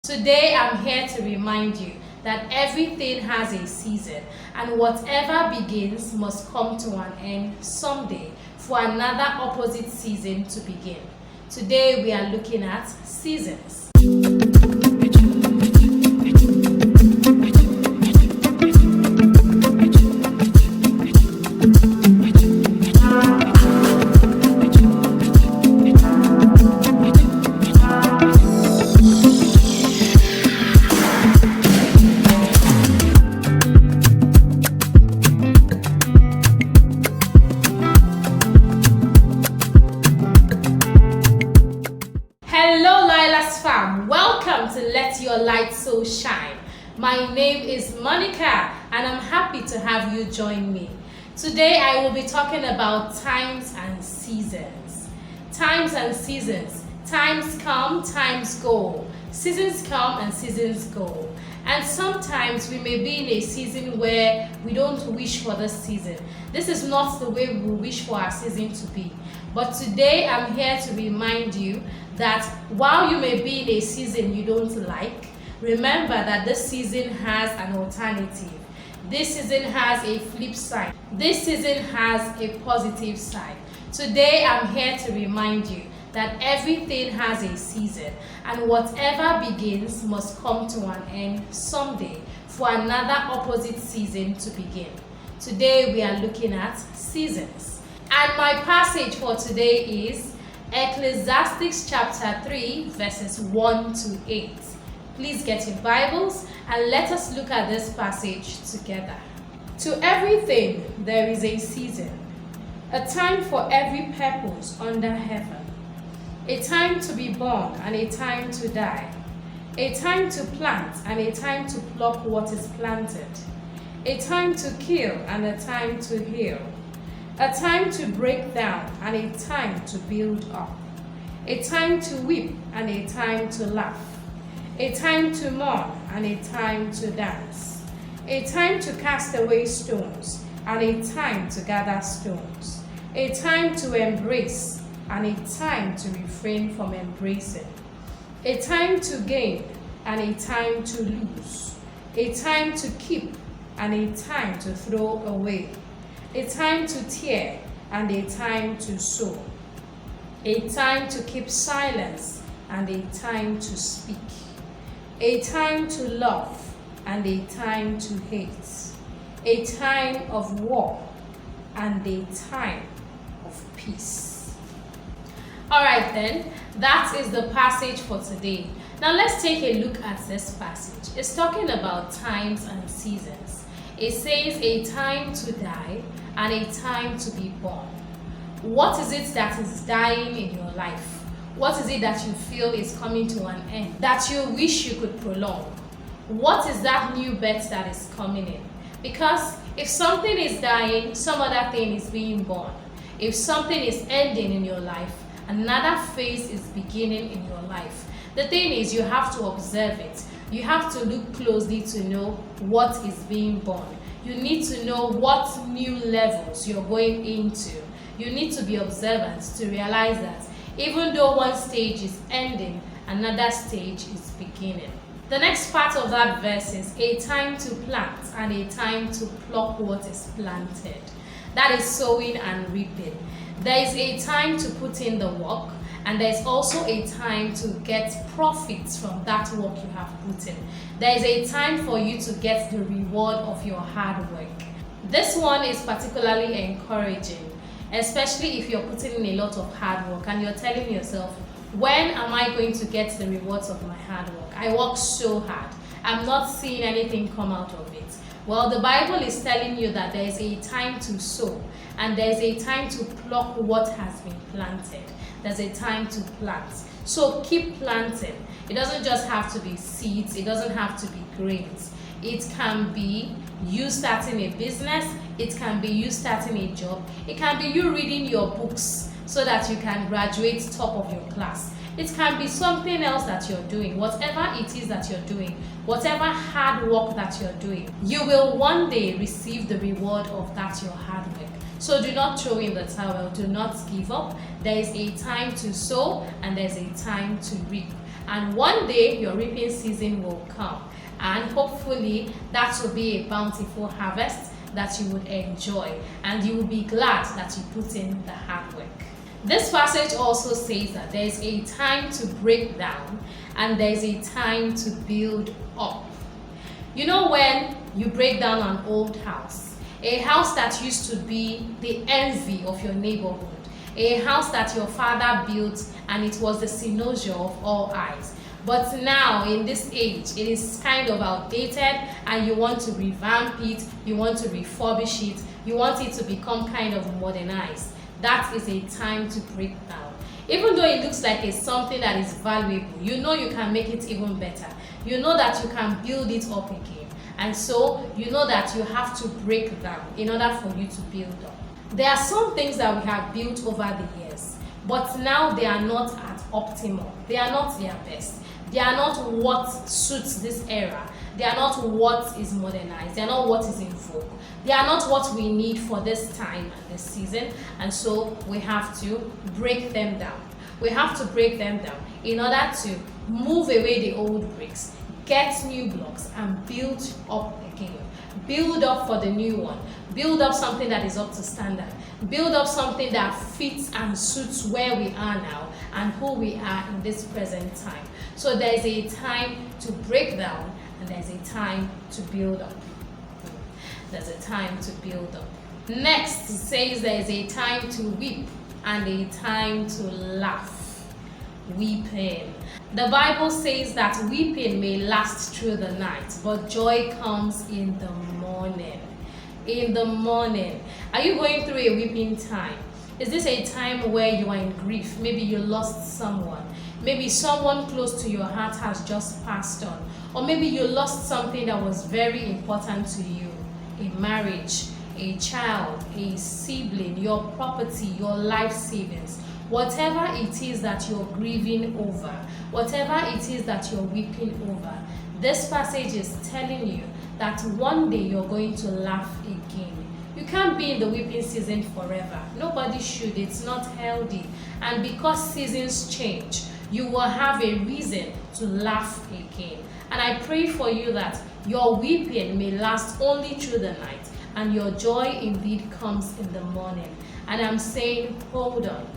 Today I'm here to remind you that everything has a season, and whatever begins must come to an end someday for another opposite season to begin. Today we are looking at seasons. Hello LYLSS Fam, welcome to Let Your Light So Shine. My name is Monica and I'm happy to have you join me. Today I will be talking about times and seasons. Times and seasons. Times come, times go. Seasons come and seasons go. And sometimes we may be in a season where we don't wish for this season. This is not the way we wish for our season to be. But today I'm here to remind you that while you may be in a season you don't like, remember that this season has an alternative. This season has a flip side. This season has a positive side. Today I'm here to remind you that everything has a season, and whatever begins must come to an end someday for another opposite season to begin. Today we are looking at seasons. And my passage for today is Ecclesiastes chapter 3 verses 1 to 8. Please get your Bibles and let us look at this passage together. To everything there is a season, a time for every purpose under heaven. A time to be born and a time to die. A time to plant and a time to pluck what is planted. A time to kill and a time to heal. A time to break down and a time to build up. A time to weep and a time to laugh. A time to mourn and a time to dance. A time to cast away stones and a time to gather stones. A time to embrace and a time to refrain from embracing. A time to gain and a time to lose. A time to keep and a time to throw away. A time to tear and a time to sow. A time to keep silence and a time to speak. A time to love and a time to hate. A time of war and a time of peace. Alright then, that is the passage for today. Now let's take a look at this passage. It's talking about times and seasons. It says a time to die and a time to be born. What is it that is dying in your life? What is it that you feel is coming to an end, that you wish you could prolong? What is that new birth that is coming in? Because if something is dying, some other thing is being born. If something is ending in your life, another phase is beginning in your life. The thing is, you have to observe it. You have to look closely to know what is being born. You need to know what new levels you're going into. You need to be observant to realize that even though one stage is ending, another stage is beginning. The next part of that verse is a time to plant and a time to pluck what is planted. That is sowing and reaping. There is a time to put in the work, and there is also a time to get profits from that work you have put in. There is a time for you to get the reward of your hard work. This one is particularly encouraging, especially if you're putting in a lot of hard work and you're telling yourself, when am I going to get the rewards of my hard work? I work so hard. I'm not seeing anything come out of it. Well, the Bible is telling you that there is a time to sow and there's a time to pluck what has been planted. There's a time to plant. So keep planting. It doesn't just have to be seeds. It doesn't have to be grains. It can be you starting a business. It can be you starting a job. It can be you reading your books so that you can graduate top of your class. It can be something else that you're doing. Whatever it is that you're doing, whatever hard work that you're doing, you will one day receive the reward of that your hard work. So do not throw in the towel. Do not give up. There is a time to sow and there's a time to reap. and one day your reaping season will come, and hopefully that will be a bountiful harvest that you would enjoy, and you will be glad that you put in the hard work. This passage also says that there is a time to break down and there is a time to build up. You know, when you break down an old house, a house that used to be the envy of your neighborhood, a house that your father built and it was the cynosure of all eyes, but now in this age it is kind of outdated and you want to revamp it, you want to refurbish it, you want it to become kind of modernized. That is a time to break down. Even though it looks like it's something that is valuable, you know you can make it even better. You know that you can build it up again. And so you know that you have to break down in order for you to build up. There are some things that we have built over the years, but now they are not at optimal. They are not their best. They are not what suits this era. They are not what is modernized. They are not what is in vogue. They are not what we need for this time and this season. And so we have to break them down. We have to break them down in order to move away the old bricks, get new blocks, and build up again. Build up for the new one. Build up something that is up to standard. Build up something that fits and suits where we are now and who we are in this present time. So there's a time to break down and there's a time to build up. There's a time to build up. Next, it says there's a time to weep and a time to laugh. Weeping. The Bible says that weeping may last through the night, but joy comes in the morning. In the morning. Are you going through a weeping time? Is this a time where you are in grief? Maybe you lost someone. Maybe someone close to your heart has just passed on. Or maybe you lost something that was very important to you. A marriage, a child, a sibling, your property, your life savings. Whatever it is that you're grieving over, whatever it is that you're weeping over, this passage is telling you that one day you're going to laugh again. You can't be in the weeping season forever. Nobody should. It's not healthy. And because seasons change, you will have a reason to laugh again. And I pray for you that your weeping may last only through the night and your joy indeed comes in the morning. And I'm saying, hold on.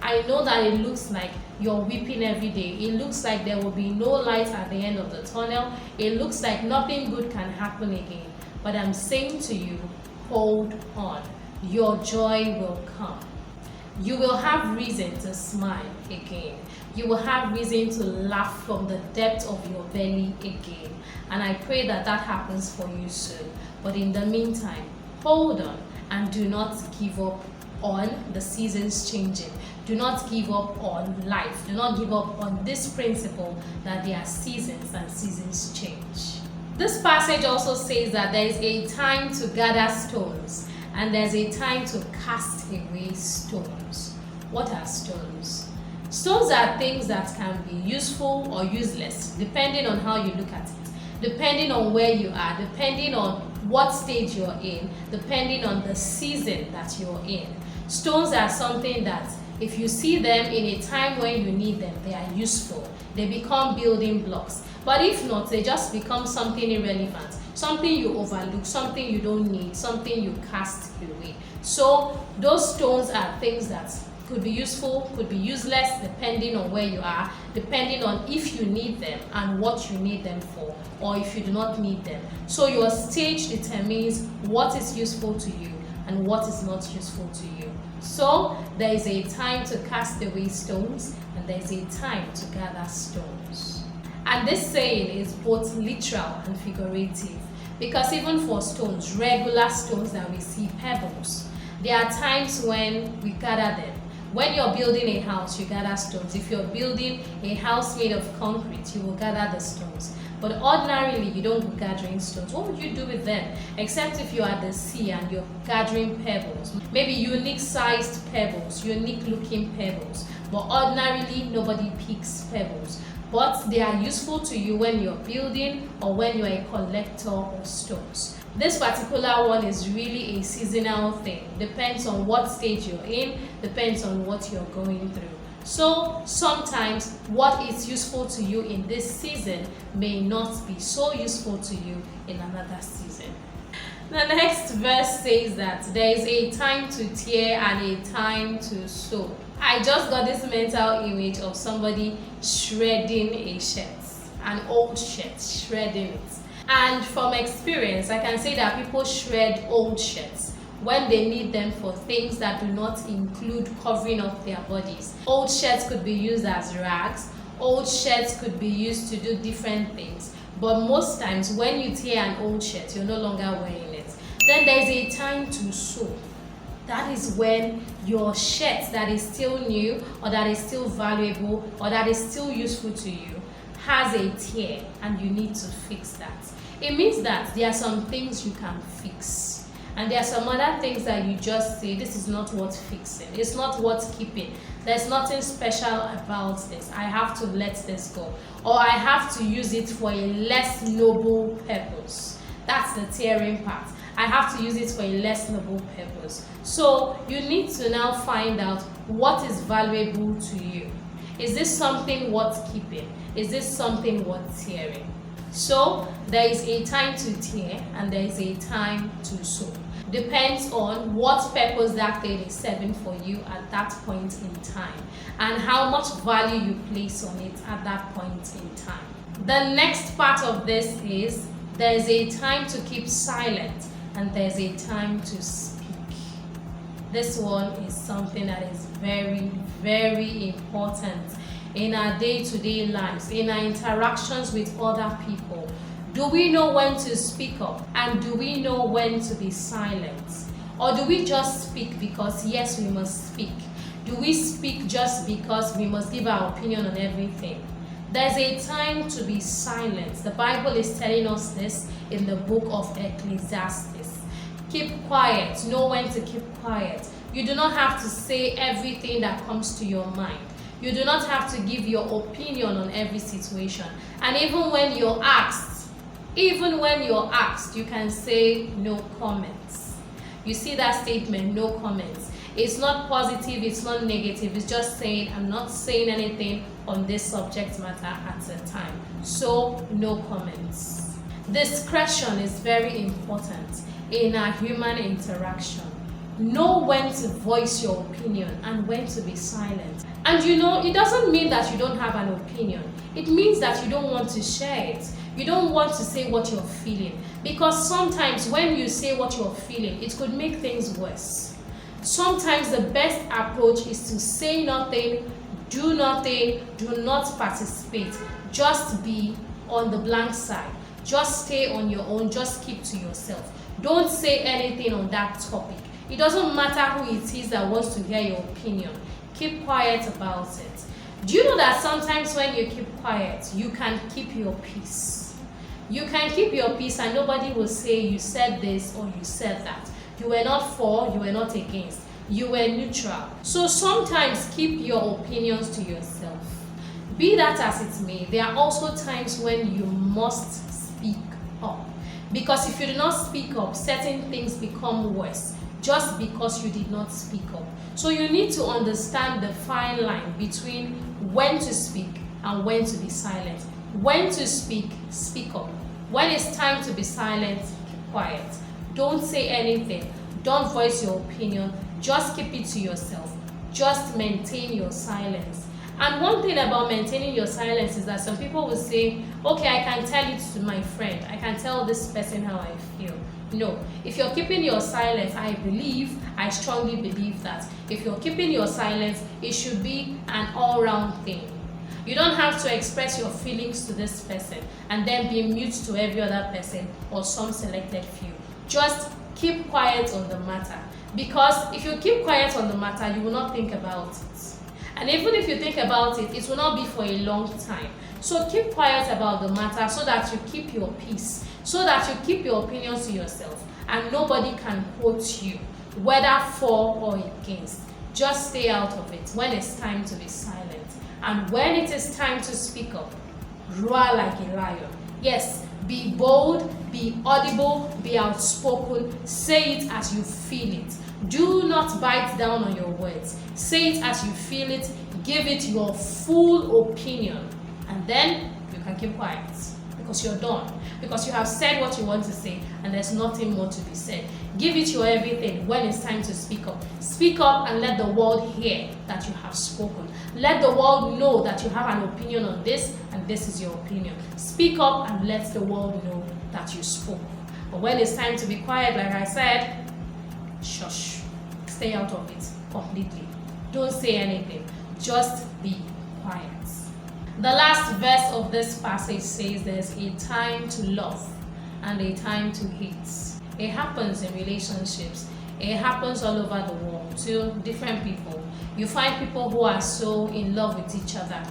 I know that it looks like you're weeping every day. It looks like there will be no light at the end of the tunnel. It looks like nothing good can happen again. But I'm saying to you, hold on. Your joy will come. You will have reason to smile again. You will have reason to laugh from the depth of your belly again. And I pray that that happens for you soon. But in the meantime, hold on and do not give up on the seasons changing. Do not give up on life. Do not give up on this principle that there are seasons and seasons change. This passage also says that there is a time to gather stones and there's a time to cast away stones. What are stones? Stones are things that can be useful or useless depending on how you look at it, depending on where you are, depending on what stage you're in, depending on the season that you're in. Stones are something that if you see them in a time when you need them, they are useful. They become building blocks. But if not, they just become something irrelevant, something you overlook, something you don't need, something you cast away. So those stones are things that could be useful, could be useless, depending on where you are, depending on if you need them and what you need them for, or if you do not need them. So your stage determines what is useful to you and what is not useful to you. So there is a time to cast away stones and there is a time to gather stones. And this saying is both literal and figurative, because even for stones, regular stones that we see, pebbles, there are times when we gather them. When you're building a house, you gather stones. If you're building a house made of concrete, you will gather the stones. But ordinarily, you don't go gathering stones. What would you do with them? Except if you're at the sea and you're gathering pebbles. Maybe unique-sized pebbles, unique-looking pebbles. But ordinarily, nobody picks pebbles. But they are useful to you when you're building or when you're a collector of stones. This particular one is really a seasonal thing. Depends on what stage you're in, depends on what you're going through. So sometimes what is useful to you in this season may not be so useful to you in another season. The next verse says that there is a time to tear and a time to sow. I just got this mental image of somebody shredding a shirt, an old shirt, shredding it. And from experience, I can say that people shred old shirts when they need them for things that do not include covering up their bodies. Old shirts could be used as rags. Old shirts could be used to do different things. But most times when you tear an old shirt, you're no longer wearing it. Then there's a time to sew. That is when your shirt that is still new, or that is still valuable, or that is still useful to you has a tear and you need to fix that. It means that there are some things you can fix. And there are some other things that you just say, this is not worth fixing. It's not worth keeping. There's nothing special about this. I have to let this go. Or I have to use it for a less noble purpose. That's the tearing part. I have to use it for a less noble purpose. So you need to now find out what is valuable to you. Is this something worth keeping? Is this something worth tearing? So there is a time to tear and there is a time to sow. Depends on what purpose that thing is serving for you at that point in time and how much value you place on it at that point in time. The next part of this is there is a time to keep silent and there's a time to speak. This one is something that is very, very important in our day-to-day lives, in our interactions with other people. Do we know when to speak up? And do we know when to be silent? Or do we just speak because, yes, we must speak? Do we speak just because we must give our opinion on everything? There's a time to be silent. The Bible is telling us this in the book of Ecclesiastes. Keep quiet. Know when to keep quiet. You do not have to say everything that comes to your mind. You do not have to give your opinion on every situation. And even when you're asked, you can say no comments. You see that statement, no comments. It's not positive, it's not negative. It's just saying, I'm not saying anything on this subject matter at the time. So, no comments. Discretion is very important in our human interaction. Know when to voice your opinion and when to be silent. And you know, it doesn't mean that you don't have an opinion. It means that you don't want to share it. You don't want to say what you're feeling. Because sometimes when you say what you're feeling, it could make things worse. Sometimes the best approach is to say nothing, do nothing, do not participate. Just be on the blank side. Just stay on your own. Just keep to yourself. Don't say anything on that topic. It doesn't matter who it is that wants to hear your opinion. Keep quiet about it. Do you know that sometimes when you keep quiet, you can keep your peace? You can keep your peace and nobody will say you said this or you said that. You were not for, you were not against. You were neutral. So sometimes keep your opinions to yourself. Be that as it may, there are also times when you must speak up. Because if you do not speak up, certain things become worse just because you did not speak up. So you need to understand the fine line between when to speak and when to be silent. When to speak, speak up. When it's time to be silent, keep quiet. Don't say anything. Don't voice your opinion. Just keep it to yourself. Just maintain your silence. And one thing about maintaining your silence is that some people will say, okay, I can tell it to my friend. I can tell this person how I feel. No. If you're keeping your silence, I strongly believe that if you're keeping your silence, it should be an all-round thing. You don't have to express your feelings to this person and then be mute to every other person or some selected few. Just keep quiet on the matter. Because if you keep quiet on the matter, you will not think about it. And even if you think about it, it will not be for a long time. So keep quiet about the matter so that you keep your peace, so that you keep your opinions to yourself and nobody can quote you, whether for or against. Just stay out of it when it's time to be silent. And when it is time to speak up, roar like a lion. Yes, be bold, be audible, be outspoken. Say it as you feel it. Do not bite down on your words. Say it as you feel it. give it your full opinion, and then you can keep quiet because you're done, because you have said what you want to say and there's nothing more to be said. Give it your everything when it's time to speak up. Speak up and let the world hear that you have spoken. Let the world know that you have an opinion on this and this is your opinion. Speak up and let the world know that you spoke. But when it's time to be quiet, like I said, shush. Stay out of it completely. Don't say anything. Just be quiet. The last verse of this passage says there's a time to love and a time to hate. It happens in relationships. It happens all over the world to different people. You find people who are so in love with each other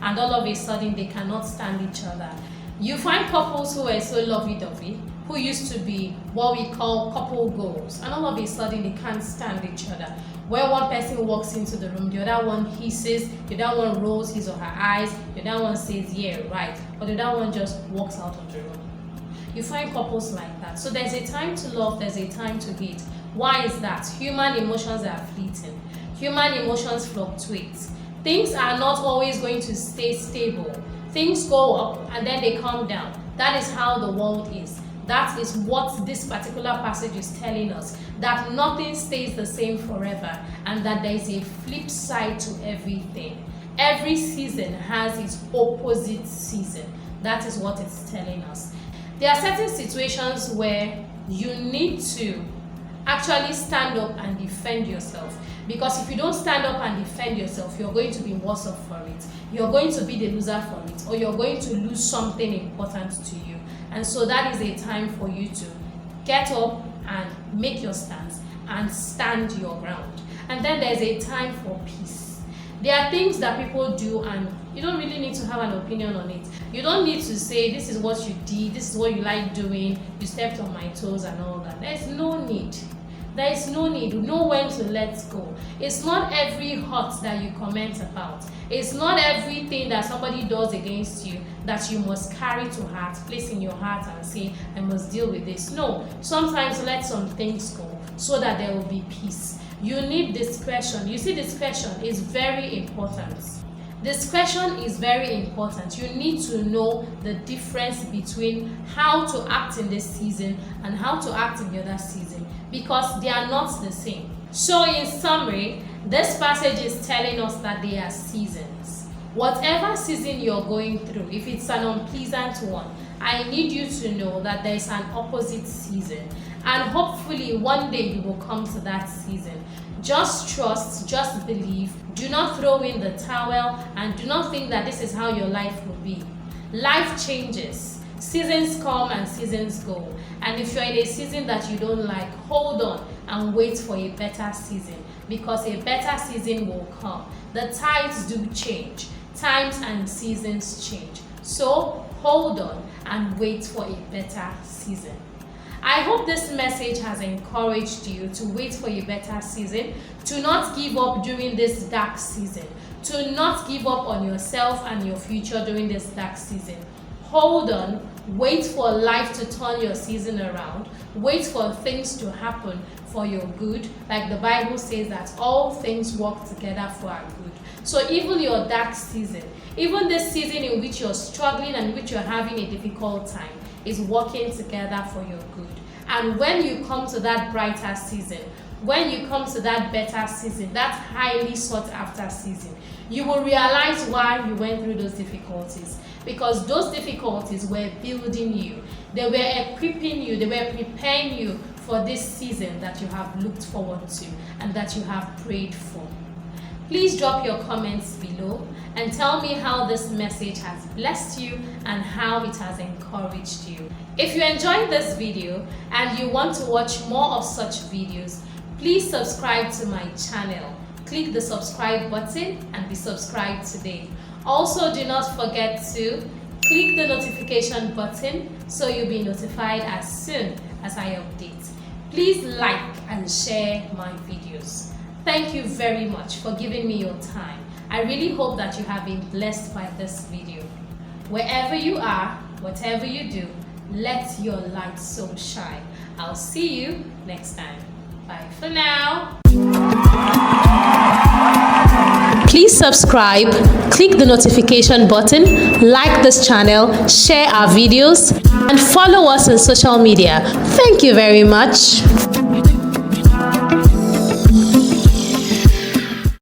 and all of a sudden they cannot stand each other. You find couples who are so lovey-dovey, who used to be what we call couple goals, and all of a sudden they can't stand each other. Where one person walks into the room, the other one hisses, the other one rolls his or her eyes, the other one says, yeah, right, but the other one just walks out of the room. You find couples like that. So there's a time to love, there's a time to hate. Why is that? Human emotions are fleeting. Human emotions fluctuate. Things are not always going to stay stable. Things go up and then they come down. That is how the world is. That is what this particular passage is telling us, that nothing stays the same forever and that there is a flip side to everything. Every season has its opposite season. That is what it's telling us. There are certain situations where you need to actually stand up and defend yourself, because if you don't stand up and defend yourself, you're going to be worse off for it. You're going to be the loser for it, or you're going to lose something important to you. And so that is a time for you to get up and make your stance and stand your ground. And then there's a time for peace. There are things that people do and you don't really need to have an opinion on it. You don't need to say, this is what you did, this is what you like doing, you stepped on my toes and all that. There's no need. There is no need. Know when to let go. It's not every hurt that you comment about. It's not everything that somebody does against you that you must carry to heart, place in your heart and say, I must deal with this. No, sometimes let some things go so that there will be peace. You need discretion. You see, discretion is very important. Discretion is very important. You need to know the difference between how to act in this season and how to act in the other season, because they are not the same. So in summary, this passage is telling us that they are seasons. Whatever season you're going through, if it's an unpleasant one, I need you to know that there is an opposite season. And hopefully one day you will come to that season. Just trust, just believe. Do not throw in the towel and do not think that this is how your life will be. Life changes. Seasons come and seasons go. And if you're in a season that you don't like, hold on and wait for a better season, because a better season will come. The tides do change. Times and seasons change. So hold on and wait for a better season. I hope this message has encouraged you to wait for a better season, to not give up during this dark season, to not give up on yourself and your future during this dark season. Hold on, wait for life to turn your season around, wait for things to happen for your good. Like the Bible says that all things work together for our good. So even your dark season, even this season in which you're struggling and in which you're having a difficult time, is working together for your good. And when you come to that brighter season, when you come to that better season, that highly sought after season, you will realize why you went through those difficulties. Because those difficulties were building you. They were equipping you. They were preparing you for this season that you have looked forward to and that you have prayed for. Please drop your comments below and tell me how this message has blessed you and how it has encouraged you. If you enjoyed this video and you want to watch more of such videos, please subscribe to my channel. Click the subscribe button and be subscribed today. Also, do not forget to click the notification button so you'll be notified as soon as I update. Please like and share my videos. Thank you very much for giving me your time. I really hope that you have been blessed by this video. Wherever you are, whatever you do, let your light so shine. I'll see you next time. Bye for now. Please subscribe, click the notification button, like this channel, share our videos, and follow us on social media. Thank you very much.